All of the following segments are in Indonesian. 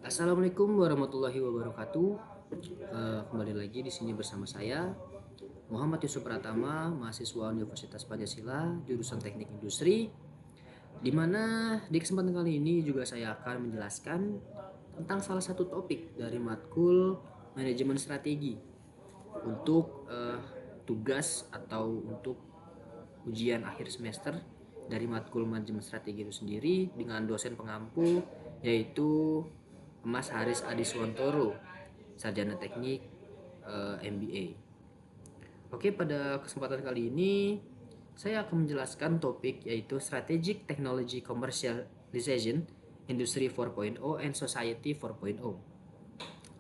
Assalamualaikum warahmatullahi wabarakatuh. Kembali lagi di sini bersama saya Muhammad Yusuf Pratama, mahasiswa Universitas Pancasila, jurusan Teknik Industri. Di mana di kesempatan kali ini juga saya akan menjelaskan tentang salah satu topik dari matkul manajemen strategi untuk tugas atau untuk ujian akhir semester dari matkul manajemen strategi itu sendiri dengan dosen pengampu yaitu Mas Haris Adiswantoro, sarjana teknik MBA. Oke, pada kesempatan kali ini saya akan menjelaskan topik yaitu Strategic Technology Commercialization Industry 4.0 and Society 4.0.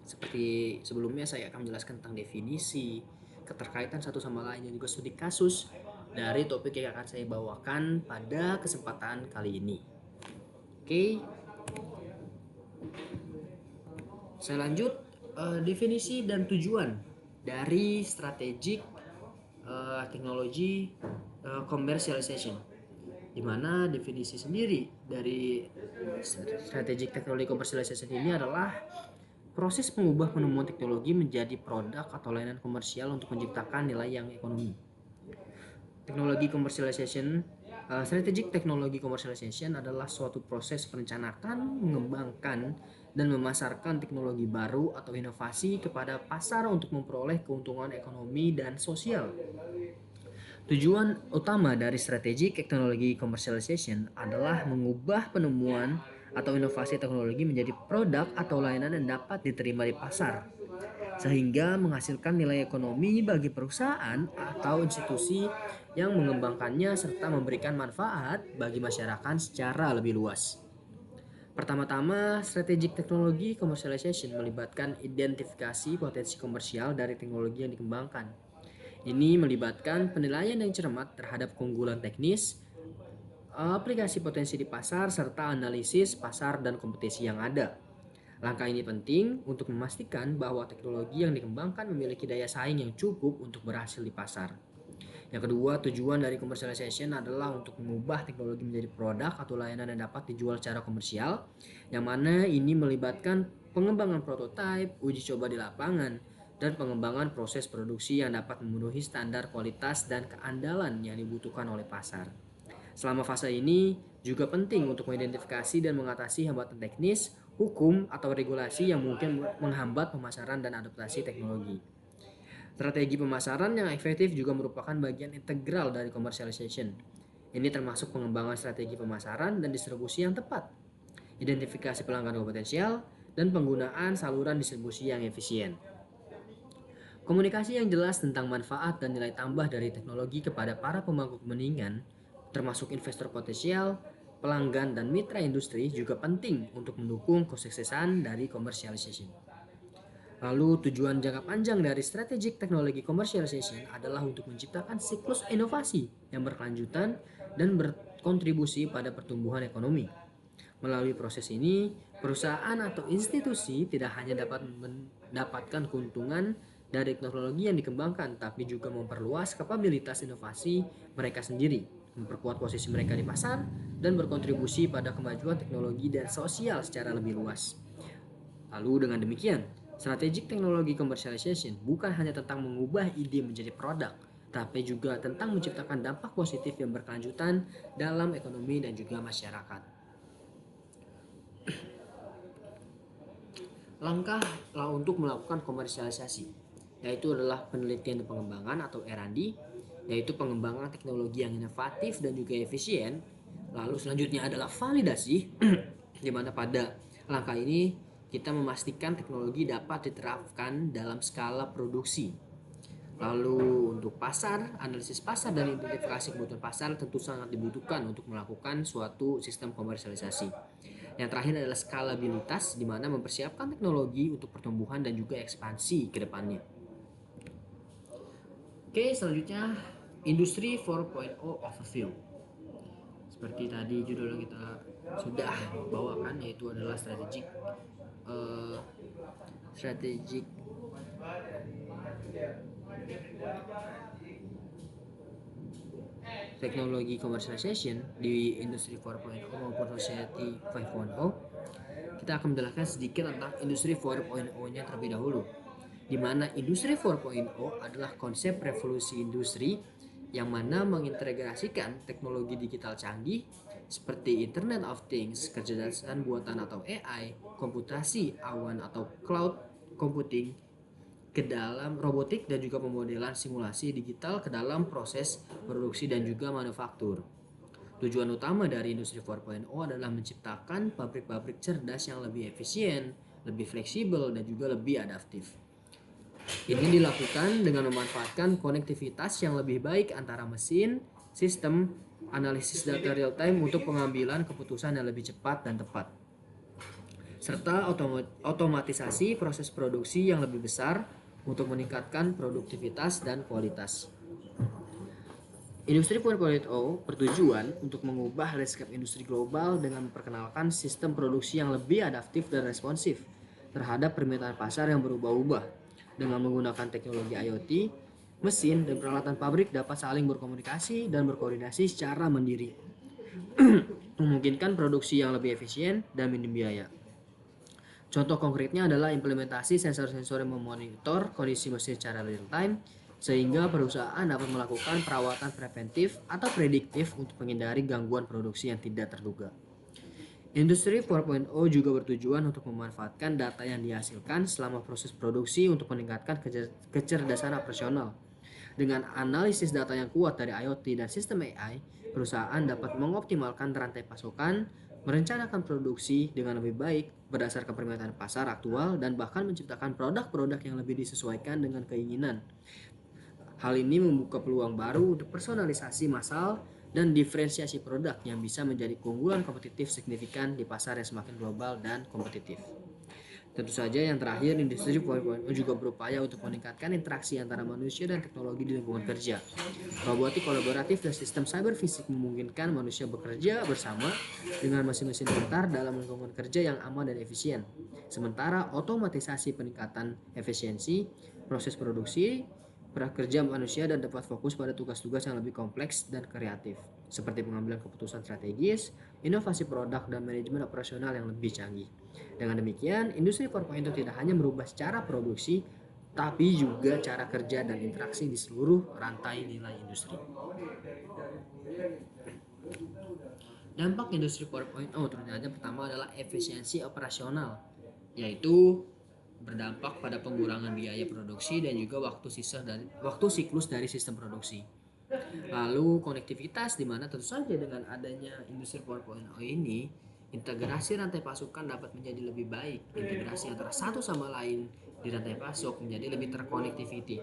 Seperti sebelumnya saya akan menjelaskan tentang definisi, keterkaitan satu sama lain dan juga studi kasus dari topik yang akan saya bawakan pada kesempatan kali ini. Oke, saya lanjut. Definisi dan tujuan dari strategic teknologi commercialization, di mana definisi sendiri dari strategic technology commercialization ini adalah proses mengubah penemuan teknologi menjadi produk atau layanan komersial untuk menciptakan nilai yang ekonomi. Teknologi commercialization, strategic technology commercialization adalah suatu proses perencanaan, mengembangkan, dan memasarkan teknologi baru atau inovasi kepada pasar untuk memperoleh keuntungan ekonomi dan sosial. Tujuan utama dari strategic technology commercialization adalah mengubah penemuan atau inovasi teknologi menjadi produk atau layanan yang dapat diterima di pasar, sehingga menghasilkan nilai ekonomi bagi perusahaan atau institusi yang mengembangkannya serta memberikan manfaat bagi masyarakat secara lebih luas. Pertama-tama, strategic technology commercialization melibatkan identifikasi potensi komersial dari teknologi yang dikembangkan. Ini melibatkan penilaian yang cermat terhadap keunggulan teknis, aplikasi potensi di pasar, serta analisis pasar dan kompetisi yang ada. Langkah ini penting untuk memastikan bahwa teknologi yang dikembangkan memiliki daya saing yang cukup untuk berhasil di pasar. Yang kedua, tujuan dari commercialization adalah untuk mengubah teknologi menjadi produk atau layanan yang dapat dijual secara komersial, yang mana ini melibatkan pengembangan prototipe, uji coba di lapangan, dan pengembangan proses produksi yang dapat memenuhi standar kualitas dan keandalan yang dibutuhkan oleh pasar. Selama fase ini juga penting untuk mengidentifikasi dan mengatasi hambatan teknis, hukum, atau regulasi yang mungkin menghambat pemasaran dan adaptasi teknologi. Strategi pemasaran yang efektif juga merupakan bagian integral dari commercialization. Ini termasuk pengembangan strategi pemasaran dan distribusi yang tepat, identifikasi pelanggan potensial, dan penggunaan saluran distribusi yang efisien. Komunikasi yang jelas tentang manfaat dan nilai tambah dari teknologi kepada para pemangku kepentingan, termasuk investor potensial, pelanggan, dan mitra industri juga penting untuk mendukung kesuksesan dari commercialization. Lalu tujuan jangka panjang dari strategic technology commercialization adalah untuk menciptakan siklus inovasi yang berkelanjutan dan berkontribusi pada pertumbuhan ekonomi. Melalui proses ini, perusahaan atau institusi tidak hanya dapat mendapatkan keuntungan dari teknologi yang dikembangkan, tapi juga memperluas kapabilitas inovasi mereka sendiri, memperkuat posisi mereka di pasar, dan berkontribusi pada kemajuan teknologi dan sosial secara lebih luas. Lalu dengan demikian, strategic technology commercialization bukan hanya tentang mengubah ide menjadi produk, tapi juga tentang menciptakan dampak positif yang berkelanjutan dalam ekonomi dan juga masyarakat. Langkah untuk melakukan komersialisasi, yaitu adalah penelitian dan pengembangan atau R&D, yaitu pengembangan teknologi yang inovatif dan juga efisien. Lalu selanjutnya adalah validasi, di mana pada langkah ini kita memastikan teknologi dapat diterapkan dalam skala produksi. Lalu untuk pasar, analisis pasar dan identifikasi kebutuhan pasar tentu sangat dibutuhkan untuk melakukan suatu sistem komersialisasi. Yang terakhir adalah skalabilitas, di mana mempersiapkan teknologi untuk pertumbuhan dan juga ekspansi ke depannya. Oke, selanjutnya Industri 4.0 Overview. Seperti tadi judul yang kita sudah bawakan, yaitu adalah strategic teknologi commercialization di industri 4.0 maupun society 5.0, kita akan menjelaskan sedikit tentang industri 4.0-nya terlebih dahulu. Di mana industri 4.0 adalah konsep revolusi industri yang mana mengintegrasikan teknologi digital canggih seperti Internet of Things, kecerdasan buatan atau AI, komputasi awan atau cloud computing ke dalam robotik dan juga pemodelan simulasi digital ke dalam proses produksi dan juga manufaktur. Tujuan utama dari industri 4.0 adalah menciptakan pabrik-pabrik cerdas yang lebih efisien, lebih fleksibel, dan juga lebih adaptif. Ini dilakukan dengan memanfaatkan konektivitas yang lebih baik antara mesin, sistem, analisis data real time untuk pengambilan keputusan yang lebih cepat dan tepat, serta otomatisasi proses produksi yang lebih besar untuk meningkatkan produktivitas dan kualitas. Industri 4.0 bertujuan untuk mengubah landscape industri global dengan memperkenalkan sistem produksi yang lebih adaptif dan responsif terhadap permintaan pasar yang berubah-ubah. Dengan menggunakan teknologi IoT, mesin dan peralatan pabrik dapat saling berkomunikasi dan berkoordinasi secara mandiri, memungkinkan produksi yang lebih efisien dan minim biaya. Contoh konkretnya adalah implementasi sensor-sensor yang memonitor kondisi mesin secara real time, sehingga perusahaan dapat melakukan perawatan preventif atau prediktif untuk menghindari gangguan produksi yang tidak terduga. Industri 4.0 juga bertujuan untuk memanfaatkan data yang dihasilkan selama proses produksi untuk meningkatkan kecerdasan operasional. Dengan analisis data yang kuat dari IoT dan sistem AI, perusahaan dapat mengoptimalkan rantai pasokan, merencanakan produksi dengan lebih baik berdasarkan permintaan pasar aktual, dan bahkan menciptakan produk-produk yang lebih disesuaikan dengan keinginan. Hal ini membuka peluang baru untuk personalisasi massal dan diferensiasi produk yang bisa menjadi keunggulan kompetitif signifikan di pasar yang semakin global dan kompetitif. Tentu saja yang terakhir, industri 4.0 juga berupaya untuk meningkatkan interaksi antara manusia dan teknologi di lingkungan kerja. Robotik kolaboratif dan sistem cyber fisik memungkinkan manusia bekerja bersama dengan mesin-mesin pintar dalam lingkungan kerja yang aman dan efisien. Sementara otomatisasi peningkatan efisiensi proses produksi prakerja manusia dan dapat fokus pada tugas-tugas yang lebih kompleks dan kreatif, seperti pengambilan keputusan strategis, inovasi produk, dan manajemen operasional yang lebih canggih. Dengan demikian, industri 4.0 tidak hanya merubah secara produksi, tapi juga cara kerja dan interaksi di seluruh rantai nilai industri. Dampak industri 4.0 ternyata pertama adalah efisiensi operasional, yaitu berdampak pada pengurangan biaya produksi dan juga waktu siklus dari sistem produksi. Lalu konektivitas, di mana tentu saja dengan adanya industri 4.0 ini, integrasi rantai pasokan dapat menjadi lebih baik. Integrasi antara satu sama lain di rantai pasok menjadi lebih terkonektiviti.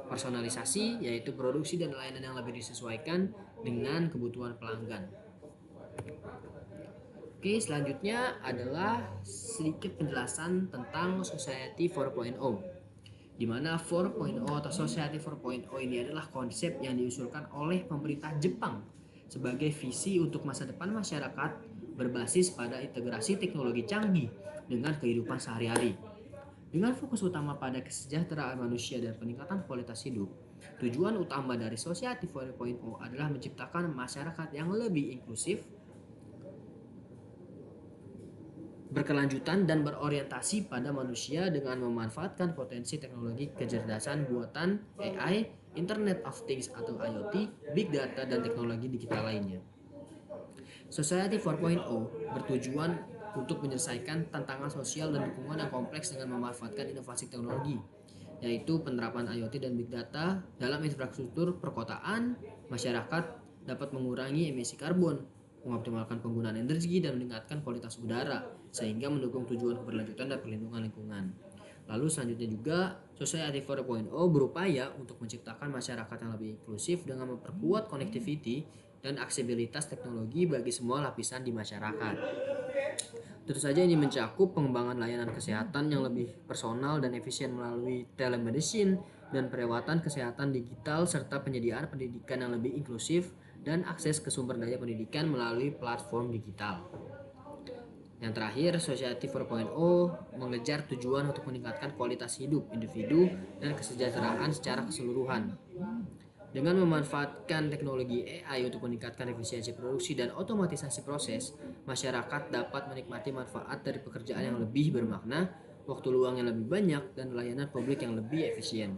Personalisasi, yaitu produksi dan layanan yang lebih disesuaikan dengan kebutuhan pelanggan. Oke, selanjutnya adalah sedikit penjelasan tentang Society 4.0, di mana 4.0 atau Society 4.0 ini adalah konsep yang diusulkan oleh pemerintah Jepang sebagai visi untuk masa depan masyarakat berbasis pada integrasi teknologi canggih dengan kehidupan sehari-hari. Dengan fokus utama pada kesejahteraan manusia dan peningkatan kualitas hidup, tujuan utama dari Society 4.0 adalah menciptakan masyarakat yang lebih inklusif, berkelanjutan, dan berorientasi pada manusia dengan memanfaatkan potensi teknologi kecerdasan buatan AI, Internet of Things atau IoT, Big Data, dan teknologi digital lainnya. Society 4.0 bertujuan untuk menyelesaikan tantangan sosial dan lingkungan yang kompleks dengan memanfaatkan inovasi teknologi, yaitu penerapan IoT dan Big Data dalam infrastruktur perkotaan. Masyarakat dapat mengurangi emisi karbon, mengoptimalkan penggunaan energi, dan meningkatkan kualitas udara, sehingga mendukung tujuan keberlanjutan dan perlindungan lingkungan. Lalu selanjutnya juga, Society 4.0 berupaya untuk menciptakan masyarakat yang lebih inklusif dengan memperkuat connectivity dan aksesibilitas teknologi bagi semua lapisan di masyarakat. Tentu saja ini mencakup pengembangan layanan kesehatan yang lebih personal dan efisien melalui telemedicine dan perawatan kesehatan digital, serta penyediaan pendidikan yang lebih inklusif dan akses ke sumber daya pendidikan melalui platform digital. Yang terakhir, Society 4.0 mengejar tujuan untuk meningkatkan kualitas hidup individu dan kesejahteraan secara keseluruhan. Dengan memanfaatkan teknologi AI untuk meningkatkan efisiensi produksi dan otomatisasi proses, masyarakat dapat menikmati manfaat dari pekerjaan yang lebih bermakna, waktu luang yang lebih banyak, dan layanan publik yang lebih efisien.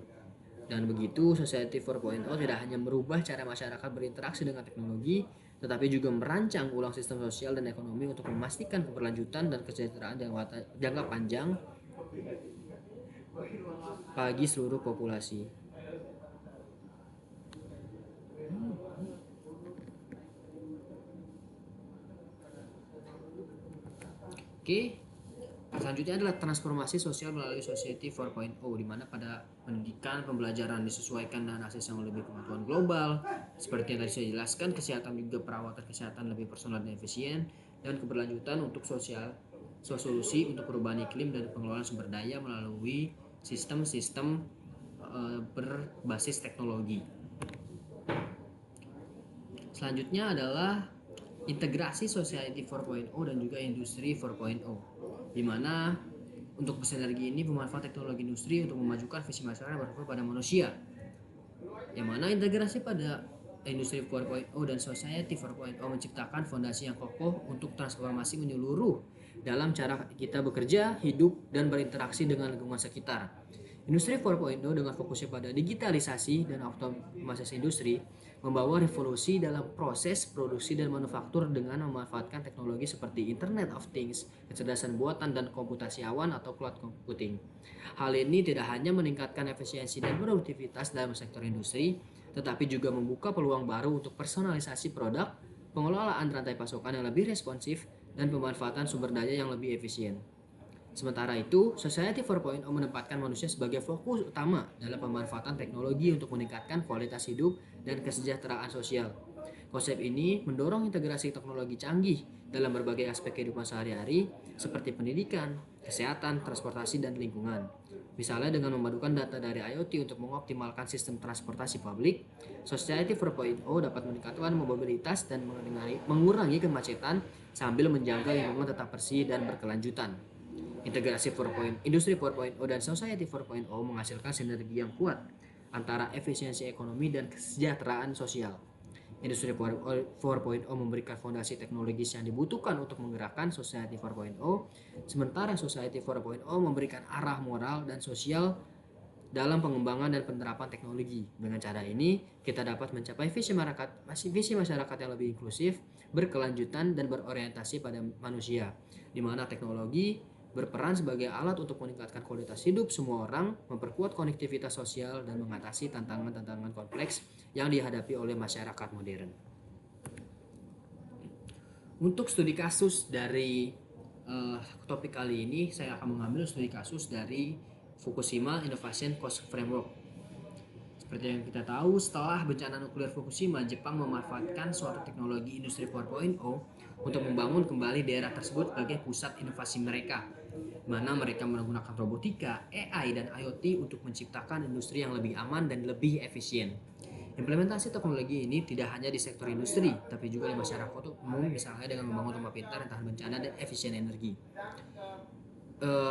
Dan begitu, Society 4.0 tidak hanya merubah cara masyarakat berinteraksi dengan teknologi, tetapi juga merancang ulang sistem sosial dan ekonomi untuk memastikan keberlanjutan dan kesejahteraan jangka panjang bagi seluruh populasi. Oke, selanjutnya adalah transformasi sosial melalui Society 4.0, di mana pada pendidikan pembelajaran disesuaikan dengan akses yang lebih pengetahuan global, seperti yang tadi saya jelaskan, kesehatan juga perawatan kesehatan lebih personal dan efisien, dan keberlanjutan untuk solusi untuk perubahan iklim dan pengelolaan sumber daya melalui sistem-sistem berbasis teknologi. Selanjutnya adalah integrasi Society 4.0 dan juga Industri 4.0, di mana untuk bersinergi ini pemanfaat teknologi industri untuk memajukan visi masyarakat berfokus pada manusia, yang mana integrasi pada Industri 4.0 dan Society 4.0 menciptakan fondasi yang kokoh untuk transformasi menyeluruh dalam cara kita bekerja, hidup, dan berinteraksi dengan lingkungan sekitar. Industri 4.0 dengan fokusnya pada digitalisasi dan otomatisasi industri membawa revolusi dalam proses produksi dan manufaktur dengan memanfaatkan teknologi seperti Internet of Things, kecerdasan buatan, dan komputasi awan atau cloud computing. Hal ini tidak hanya meningkatkan efisiensi dan produktivitas dalam sektor industri, tetapi juga membuka peluang baru untuk personalisasi produk, pengelolaan rantai pasokan yang lebih responsif, dan pemanfaatan sumber daya yang lebih efisien. Sementara itu, Society 4.0 menempatkan manusia sebagai fokus utama dalam pemanfaatan teknologi untuk meningkatkan kualitas hidup dan kesejahteraan sosial. Konsep ini mendorong integrasi teknologi canggih dalam berbagai aspek kehidupan sehari-hari seperti pendidikan, kesehatan, transportasi, dan lingkungan. Misalnya dengan memadukan data dari IoT untuk mengoptimalkan sistem transportasi publik, Society 4.0 dapat meningkatkan mobilitas dan mengurangi kemacetan sambil menjaga lingkungan tetap bersih dan berkelanjutan. Integrasi 4.0, Industri 4.0 dan Society 4.0 menghasilkan sinergi yang kuat antara efisiensi ekonomi dan kesejahteraan sosial. Industri 4.0 memberikan fondasi teknologis yang dibutuhkan untuk menggerakkan Society 4.0, sementara Society 4.0 memberikan arah moral dan sosial dalam pengembangan dan penerapan teknologi. Dengan cara ini, kita dapat mencapai visi masyarakat yang lebih inklusif, berkelanjutan, dan berorientasi pada manusia, di mana teknologi berperan sebagai alat untuk meningkatkan kualitas hidup semua orang, memperkuat konektivitas sosial, dan mengatasi tantangan-tantangan kompleks yang dihadapi oleh masyarakat modern. Untuk studi kasus dari topik kali ini, saya akan mengambil studi kasus dari Fukushima Innovation Cost Framework. Seperti yang kita tahu, setelah bencana nuklir Fukushima, Jepang memanfaatkan suatu teknologi Industri 4.0 untuk membangun kembali daerah tersebut sebagai pusat inovasi mereka, mana mereka menggunakan robotika, AI, dan IoT untuk menciptakan industri yang lebih aman dan lebih efisien. Implementasi teknologi ini tidak hanya di sektor industri, tapi juga di masyarakat umum, misalnya dengan membangun rumah pintar yang tahan bencana dan efisien energi.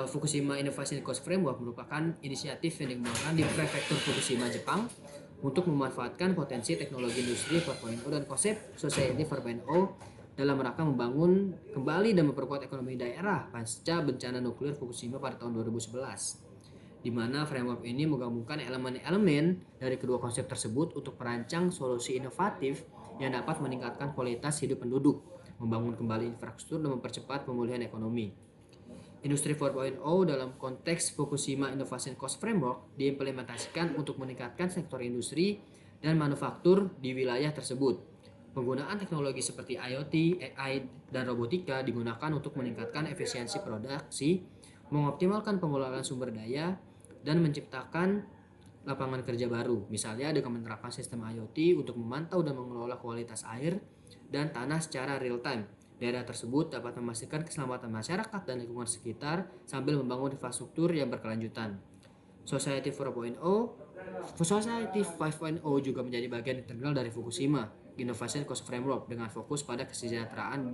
Fukushima Innovation Cost Framework merupakan inisiatif yang dikembangkan di Prefektur Fukushima, Jepang, untuk memanfaatkan potensi teknologi industri 4.0 dan konsep Society 4.0 dalam rangka membangun kembali dan memperkuat ekonomi daerah pasca bencana nuklir Fukushima pada tahun 2011, di mana framework ini menggabungkan elemen-elemen dari kedua konsep tersebut untuk merancang solusi inovatif yang dapat meningkatkan kualitas hidup penduduk, membangun kembali infrastruktur, dan mempercepat pemulihan ekonomi. Industri 4.0 dalam konteks Fukushima Innovation Cost Framework diimplementasikan untuk meningkatkan sektor industri dan manufaktur di wilayah tersebut. Penggunaan teknologi seperti IoT, AI, dan robotika digunakan untuk meningkatkan efisiensi produksi, mengoptimalkan pengelolaan sumber daya, dan menciptakan lapangan kerja baru. Misalnya dengan menerapkan sistem IoT untuk memantau dan mengelola kualitas air dan tanah secara real time. Daerah tersebut dapat memastikan keselamatan masyarakat dan lingkungan sekitar sambil membangun infrastruktur yang berkelanjutan. Society 4.0, Society 5.0 juga menjadi bagian integral dari Fukushima Innovation Cost Framework dengan fokus pada kesejahteraan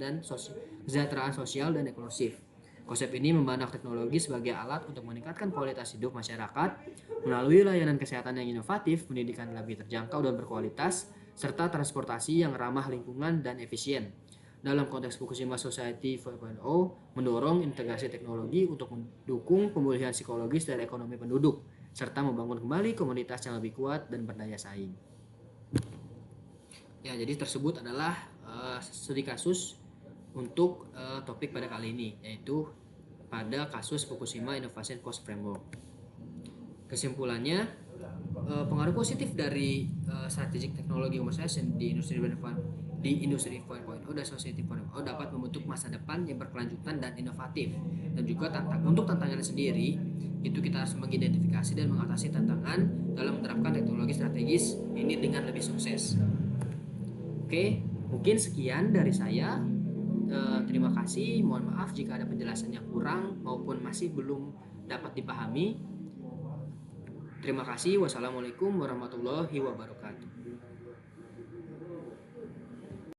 sosial dan inklusif. Konsep ini memandang teknologi sebagai alat untuk meningkatkan kualitas hidup masyarakat melalui layanan kesehatan yang inovatif, pendidikan lebih terjangkau dan berkualitas, serta transportasi yang ramah lingkungan dan efisien. Dalam konteks Fukushima Society 4.0, mendorong integrasi teknologi untuk mendukung pemulihan psikologis dan ekonomi penduduk, serta membangun kembali komunitas yang lebih kuat dan berdaya saing. Ya, jadi tersebut adalah studi kasus untuk topik pada kali ini, yaitu pada kasus Fukushima Innovation Cost Framework. Kesimpulannya, pengaruh positif dari strategic teknologi commercialization di industri 4.0 dan society 4.0 dapat membentuk masa depan yang berkelanjutan dan inovatif. Dan juga untuk tantangannya sendiri, itu kita harus mengidentifikasi dan mengatasi tantangan dalam menerapkan teknologi strategis ini dengan lebih sukses. Oke, mungkin sekian dari saya. Terima kasih. Mohon maaf jika ada penjelasan yang kurang maupun masih belum dapat dipahami. Terima kasih. Wassalamualaikum warahmatullahi wabarakatuh.